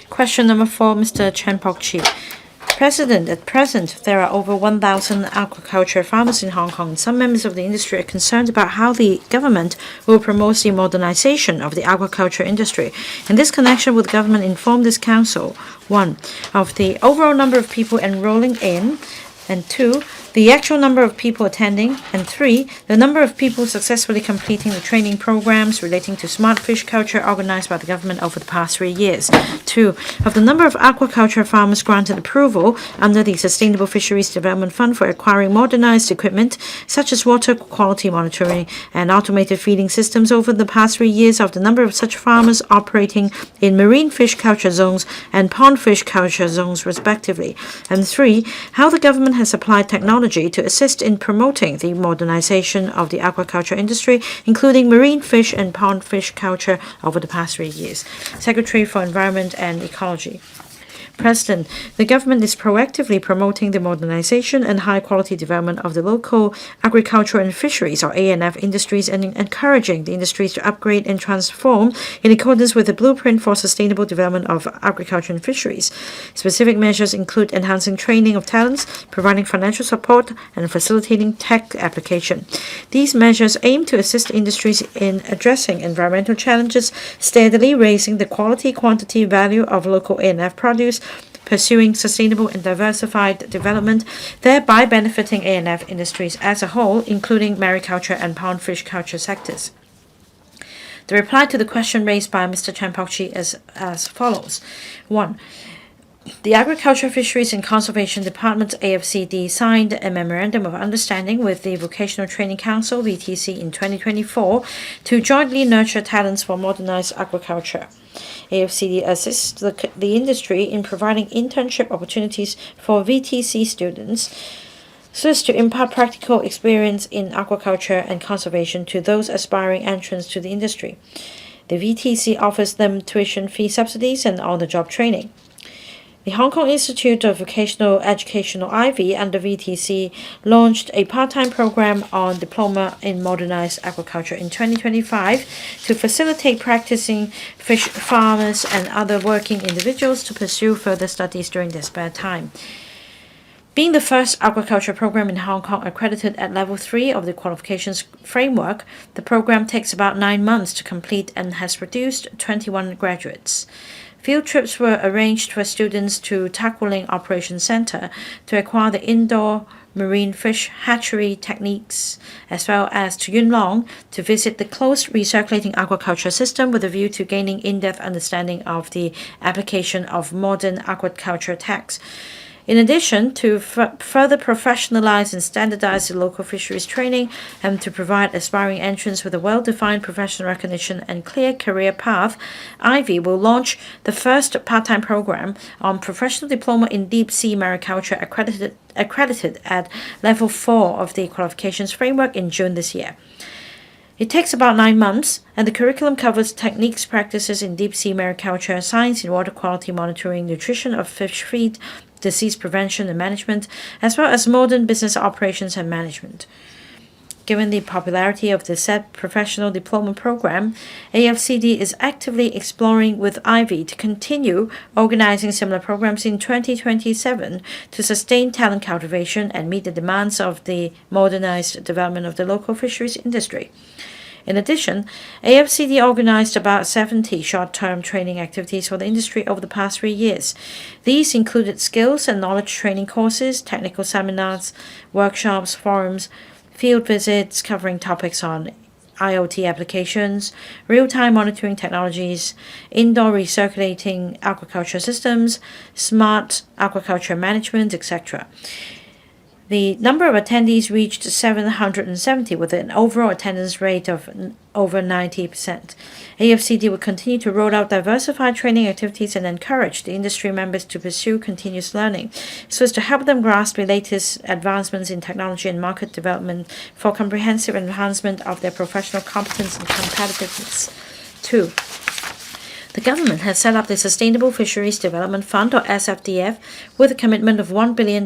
Question number 4, Mr. Chan Pok-chi. President, at present, there are over 1,000 aquaculture farmers in Hong Kong. Some members of the industry are concerned about how the government will promote the modernization of the aquaculture industry. In this connection, would the government inform this council, 1. of the overall number of people enrolling in, and 2. the actual number of people attending, and 3. the number of people successfully completing the training programs relating to smart fish culture organized by the government over the past 3 years. 2. of the number of aquaculture farmers granted approval under the Sustainable Fisheries Development Fund for acquiring modernized equipment, such as water quality monitoring and automated feeding systems over the past 3 years, of the number of such farmers operating in marine fish culture zones and pond fish culture zones respectively. And 3. how the government has applied technology to assist in promoting the modernization of the aquaculture industry, including marine fish and pond fish culture over the past 3 years. Secretary for Environment and Ecology. President, the government is proactively promoting the modernization and high-quality development of the local agriculture and fisheries, or ANF, industries, and encouraging the industries to upgrade and transform in accordance with the blueprint for sustainable development of agriculture and fisheries. Specific measures include enhancing training of talents, providing financial support, and facilitating tech application. These measures aim to assist industries in addressing environmental challenges, steadily raising the quality, quantity, value of local ANF produce, pursuing sustainable and diversified development, thereby benefiting ANF industries as a whole, including mariculture and pond fish culture sectors. The reply to the question raised by Mr. Chan Pok-chi is as follows. 1. The Agriculture, Fisheries and Conservation Department AFCD signed a Memorandum of Understanding with the Vocational Training Council VTC in 2024 to jointly nurture talents for modernized aquaculture. AFCD assists the industry in providing internship opportunities for VTC students so as to impart practical experience in aquaculture and conservation to those aspiring entrants to the industry. The VTC offers them tuition fee subsidies and on-the-job training. The Hong Kong Institute of Vocational Educational (IVE) under VTC launched a part-time program on Diploma in Modernized Aquaculture in 2025 to facilitate practicing fish farmers and other working individuals to pursue further studies during their spare time. Being the first aquaculture program in Hong Kong accredited at Level 3 of the qualifications framework, the program takes about 9 months to complete and has produced 21 graduates. Field trips were arranged for students to Tackling Operations Center to acquire the indoor marine fish hatchery techniques, as well as to Yuen Long to visit the closed recirculating aquaculture system with a view to gaining in-depth understanding of the application of modern aquaculture techs. In addition, to further professionalize and standardize the local fisheries training and to provide aspiring entrants with a well-defined professional recognition and clear career path, IVE will launch the first part-time program on Professional Diploma in Deep Sea Mariculture accredited at Level 4 of the qualifications framework in June this year. It takes about 9 months, and the curriculum covers techniques, practices in deep sea mariculture, science in water quality monitoring, nutrition of fish feed, disease prevention and management, as well as modern business operations and management. Given the popularity of the said professional diploma program, AFCD is actively exploring with IVE to continue organizing similar programs in 2027 to sustain talent cultivation and meet the demands of the modernized development of the local fisheries industry. In addition, AFCD organized about 70 short-term training activities for the industry over the past 3 years. These included skills and knowledge training courses, technical seminars, workshops, forums, field visits covering topics on IoT applications, real-time monitoring technologies, indoor recirculating aquaculture systems, smart aquaculture management, etc. The number of attendees reached 770 with an overall attendance rate of over 90%. AFCD will continue to roll out diversified training activities and encourage the industry members to pursue continuous learning so as to help them grasp the latest advancements in technology and market development for comprehensive enhancement of their professional competence and competitiveness. 2. The government has set up the Sustainable Fisheries Development Fund, or SFDF, with a commitment of $1 billion,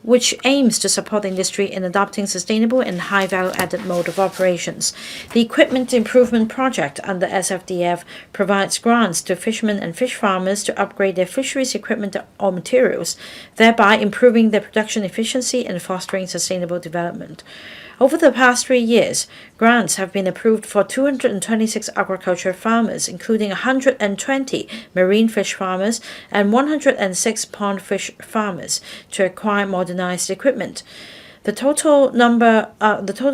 which aims to support the industry in adopting sustainable and high value-added mode of operations. The Equipment Improvement Project under SFDF provides grants to fishermen and fish farmers to upgrade their fisheries equipment or materials, thereby improving their production efficiency and fostering sustainable development. Over the past 3 years, grants have been approved for 226 aquaculture farmers, including 120 marine fish farmers and 106 pond fish farmers, to acquire modernized equipment. The total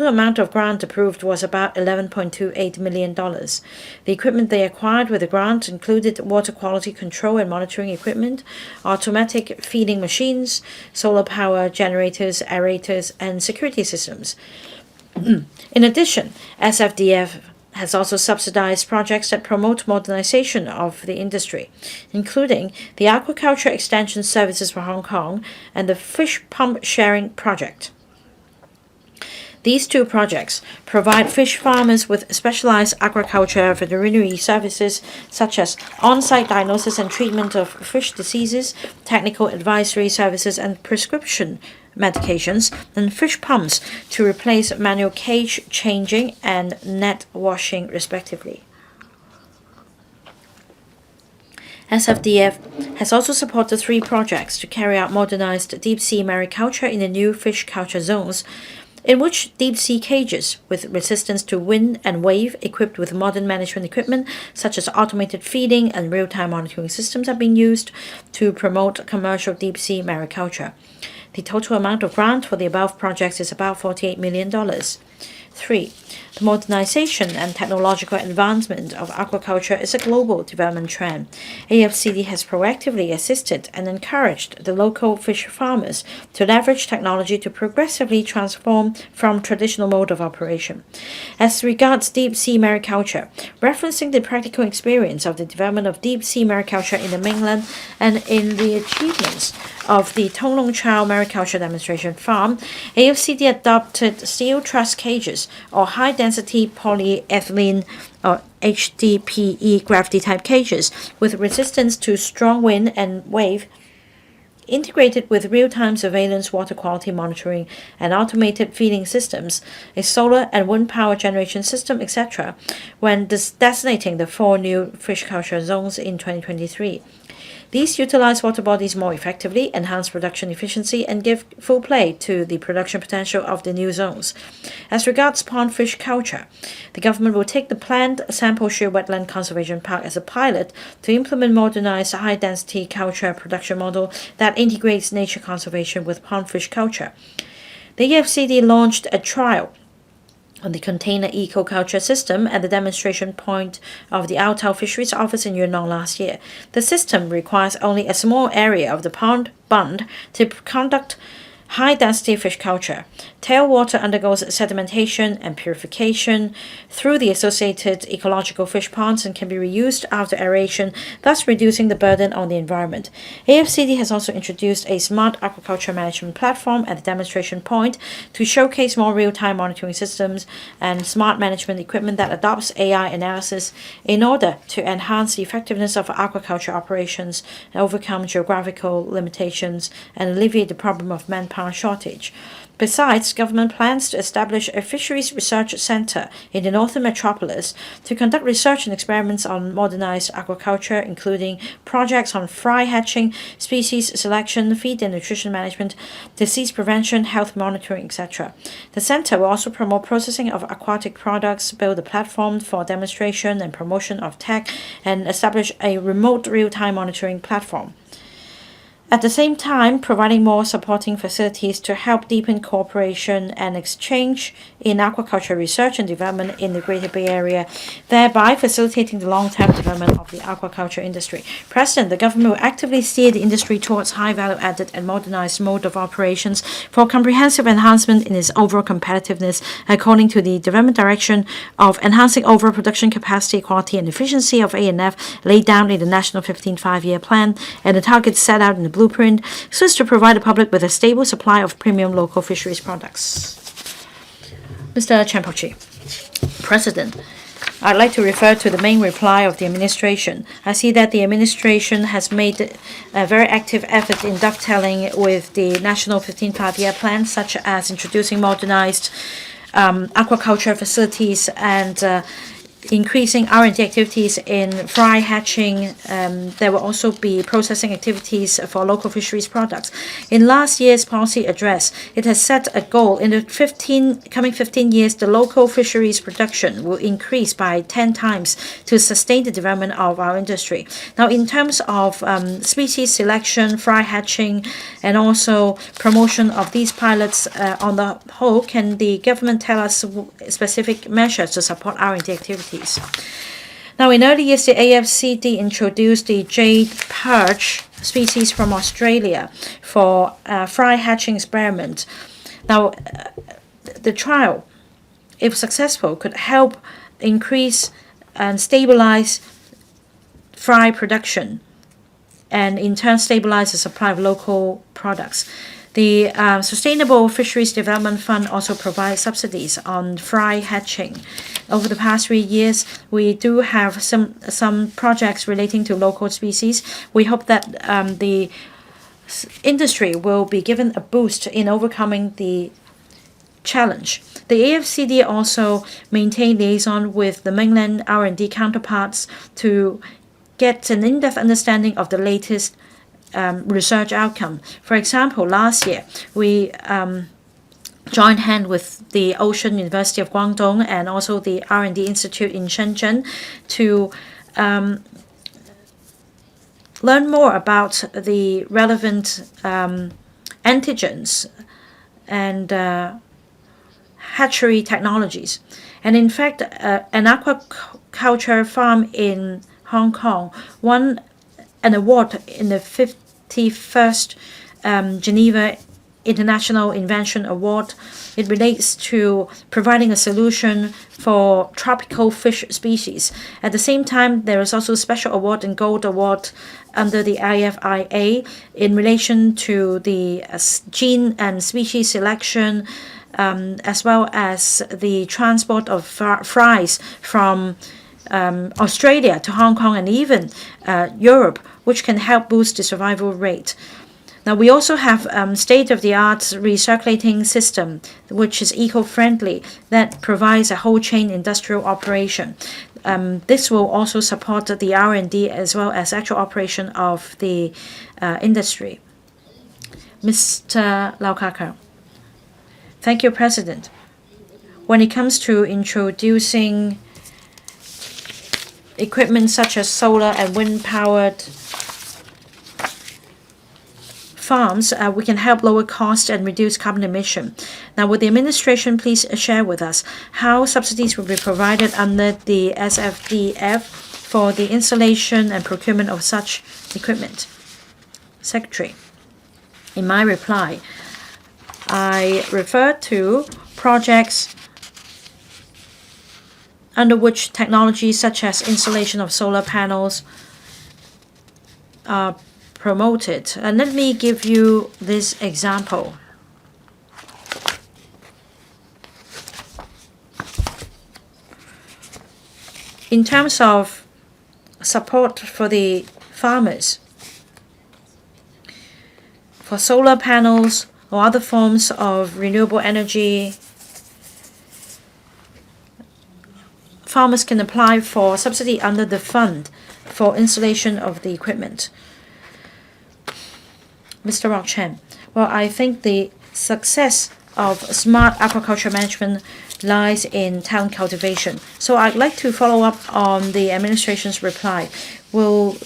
amount of grant approved was about $11.28 million. The equipment they acquired with the grant included water quality control and monitoring equipment, automatic feeding machines, solar power generators, aerators, and security systems. In addition, SFDF has also subsidized projects that promote modernization of the industry, including the Aquaculture Extension Services for Hong Kong and the Fish Pump Sharing Project. These two projects provide fish farmers with specialized aquaculture veterinary services such as on-site diagnosis and treatment of fish diseases, technical advisory services, and prescription medications, and fish pumps to replace manual cage changing and net washing, respectively. SFDF has also supported 3 projects to carry out modernized deep-sea mariculture in the new fish culture zones, in which deep-sea cages with resistance to wind and wave, equipped with modern management equipment such as automated feeding and real-time monitoring systems, are being used to promote commercial deep-sea mariculture. The total amount of grant for the above projects is about $48 million. 3. The modernization and technological advancement of aquaculture is a global development trend. AFCD has proactively assisted and encouraged the local fish farmers to leverage technology to progressively transform from traditional mode of operation. As regards deep-sea mariculture, referencing the practical experience of the development of deep-sea mariculture in the mainland and in the achievements of the Hon CHAN Mariculture Demonstration Farm, AFCD adopted steel truss cages or high-density polyethylene or HDPE gravity-type cages with resistance to strong wind and wave, integrated with real-time surveillance, water quality monitoring, and automated feeding systems, a solar and wind power generation system, etc., when designating the 4 new fish culture zones in 2023. These utilize water bodies more effectively, enhance production efficiency, and give full play to the production potential of the new zones. As regards pond fish culture, the government will take the planned Sampo Shui Wetland Conservation Park as a pilot to implement modernized high-density culture production model that integrates nature conservation with pond fish culture. The EFCD launched a trial on the container eco-culture system at the demonstration point of the Altao Fisheries Office in Yunnan last year. The system requires only a small area of the pond bund to conduct high-density fish culture. Tailwater undergoes sedimentation and purification through the associated ecological fish ponds and can be reused after aeration, thus reducing the burden on the environment. AFCD has also introduced a smart aquaculture management platform at the demonstration point to showcase more real-time monitoring systems and smart management equipment that adopts AI analysis in order to enhance the effectiveness of aquaculture operations and overcome geographical limitations and alleviate the problem of manpower shortage. Besides, government plans to establish a fisheries research center in the northern metropolis to conduct research and experiments on modernized aquaculture, including projects on fry hatching, species selection, feed and nutrition management, disease prevention, health monitoring, etc. The center will also promote processing of aquatic products, build a platform for demonstration and promotion of tech, and establish a remote real-time monitoring platform. At the same time, providing more supporting facilities to help deepen cooperation and exchange in aquaculture research and development in the Greater Bay Area, thereby facilitating the long-term development of the aquaculture industry. President, the government will actively steer the industry towards high value-added and modernized mode of operations for comprehensive enhancement in its overall competitiveness, according to the development direction of enhancing overall production capacity, quality, and efficiency of A&F laid down in the National 15th Five-Year Plan and the targets set out in the blueprint, so as to provide the public with a stable supply of premium local fisheries products. Mr. Chan Pok-chi, President, I'd like to refer to the main reply of the administration. I see that the administration has made a very active effort in dovetailing with the National 15th Five-Year Plan, such as introducing modernized aquaculture facilities and increasing R&D activities in fry hatching. There will also be processing activities for local fisheries products. In last year's policy address, it has set a goal. In the coming 15 years, the local fisheries production will increase by 10 times to sustain the development of our industry. Now, in terms of species selection, fry hatching, and also promotion of these pilots on the whole, can the government tell us specific measures to support R&D activities? Now, in early years, the AFCD introduced the jade perch species from Australia for fry hatching experiment. Now, the trial, if successful, could help increase and stabilize fry production and in turn stabilize the supply of local products. The Sustainable Fisheries Development Fund also provides subsidies on fry hatching. Over the past 3 years, we do have some projects relating to local species. We hope that the industry will be given a boost in overcoming the challenge. The AFCD also maintain liaison with the mainland R&D counterparts to get an in-depth understanding of the latest research outcome. For example, last year we joined hand with the Ocean University of Guangdong and also the R&D Institute in Shenzhen to learn more about the relevant antigens and hatchery technologies. And in fact, an aquaculture farm in Hong Kong won an award in the 51st Geneva International Invention Award. It relates to providing a solution for tropical fish species. At the same time, there is also a special award and gold award under the IFIA in relation to the gene and species selection, as well as the transport of fries from Australia to Hong Kong and even Europe, which can help boost the survival rate. Now, we also have state-of-the-art recirculating system, which is eco-friendly, that provides a whole chain industrial operation. This will also support the R&D as well as actual operation of the industry. Mr. Lau Kaka. Thank you, President. When it comes to introducing equipment such as solar and wind-powered farms, we can help lower cost and reduce carbon emission. Now, would the administration please share with us how subsidies will be provided under the SFDF for the installation and procurement of such equipment? Secretary, in my reply, I refer to projects under which technologies such as installation of solar panels are promoted. And let me give you this example. In terms of support for the farmers, for solar panels or other forms of renewable energy, farmers can apply for subsidy under the fund for installation of the equipment. Mr. Rock Chen, well, I think the success of smart aquaculture management lies in town cultivation. So I'd like to follow up on the administration's reply. Will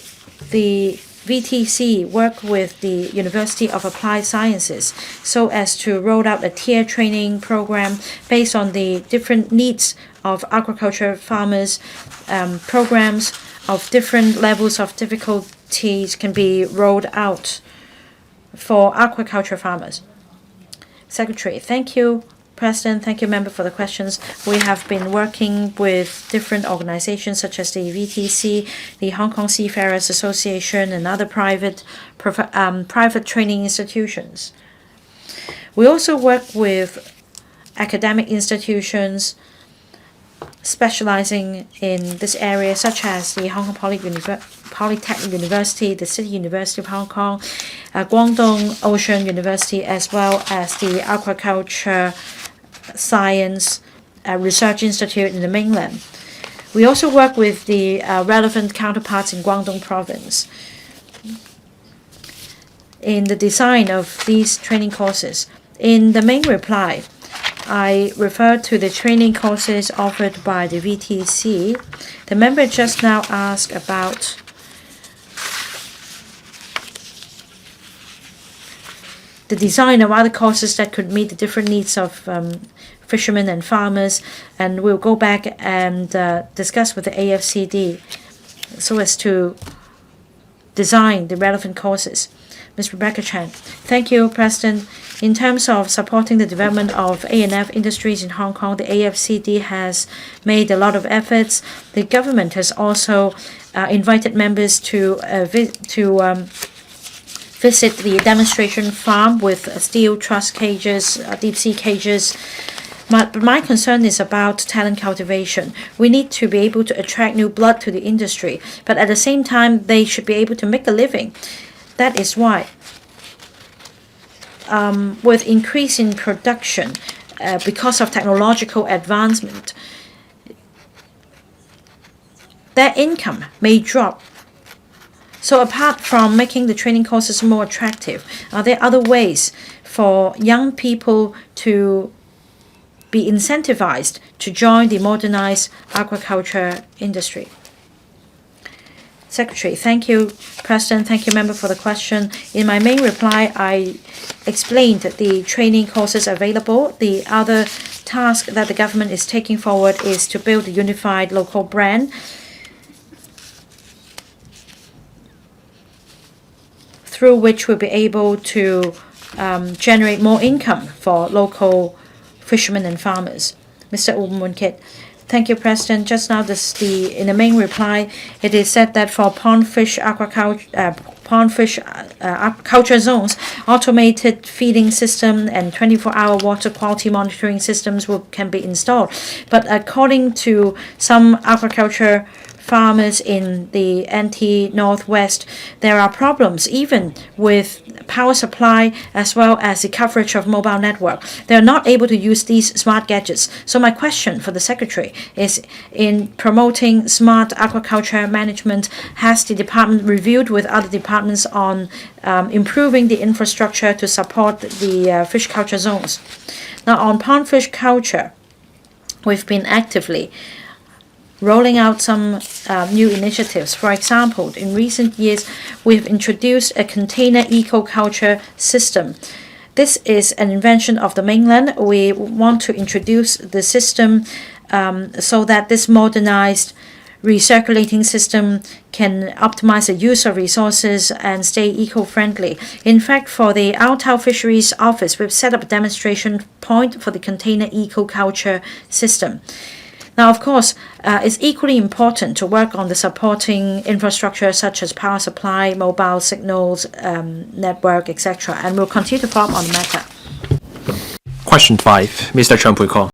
the VTC work with the University of Applied Sciences so as to roll out a tier training program based on the different needs of aquaculture farmers? Programs of different levels of difficulties can be rolled out for aquaculture farmers. Secretary, thank you. President, thank you, member, for the questions. We have been working with different organizations such as the VTC, the Hong Kong Seafarers Association, and other private training institutions. We also work with academic institutions specializing in this area, such as the Hong Kong Polytechnic University, the City University of Hong Kong, Guangdong Ocean University, as well as the Aquaculture Science Research Institute in the mainland. We also work with the relevant counterparts in Guangdong Province in the design of these training courses. In the main reply, I referred to the training courses offered by the VTC. The member just now asked about the design of other courses that could meet the different needs of fishermen and farmers, and we'll go back and discuss with the AFCD so as to design the relevant courses. Ms. Rebecca Chan. Thank you, President. In terms of supporting the development of A&F industries in Hong Kong, the AFCD has made a lot of efforts. The government has also invited members to visit the demonstration farm with steel truss cages, deep sea cages. My concern is about talent cultivation. We need to be able to attract new blood to the industry, but at the same time, they should be able to make a living. That is why, with increase in production, because of technological advancement, their income may drop. So apart from making the training courses more attractive, are there other ways for young people to be incentivized to join the modernized aquaculture industry? Secretary, thank you, President. Thank you, Member, for the question. In my main reply, I explained the training courses available. The other task that the government is taking forward is to build a unified local brand through which we'll be able to generate more income for local fishermen and farmers. Mr. Wu Kit. Thank you, President. Just now, in the main reply, it is said that for pond fish culture zones, automated feeding system and 24-hour water quality monitoring systems can be installed. But according to some aquaculture farmers in the NT Northwest, there are problems even with power supply as well as the coverage of mobile network. They are not able to use these smart gadgets. So my question for the Secretary is, in promoting smart aquaculture management, has the department reviewed with other departments on improving the infrastructure to support the fish culture zones? Now, on pond fish culture, we've been actively rolling out some new initiatives. For example, in recent years, we've introduced a container eco-culture system. This is an invention of the mainland. We want to introduce the system so that this modernized recirculating system can optimize the use of resources and stay eco-friendly. In fact, for the Outao Fisheries Office, we've set up a demonstration point for the container eco-culture system. Now, of course, it's equally important to work on the supporting infrastructure such as power supply, mobile signals, network, etc. And we'll continue to follow up on the matter. Question 5, Mr. Chan Pok-chi.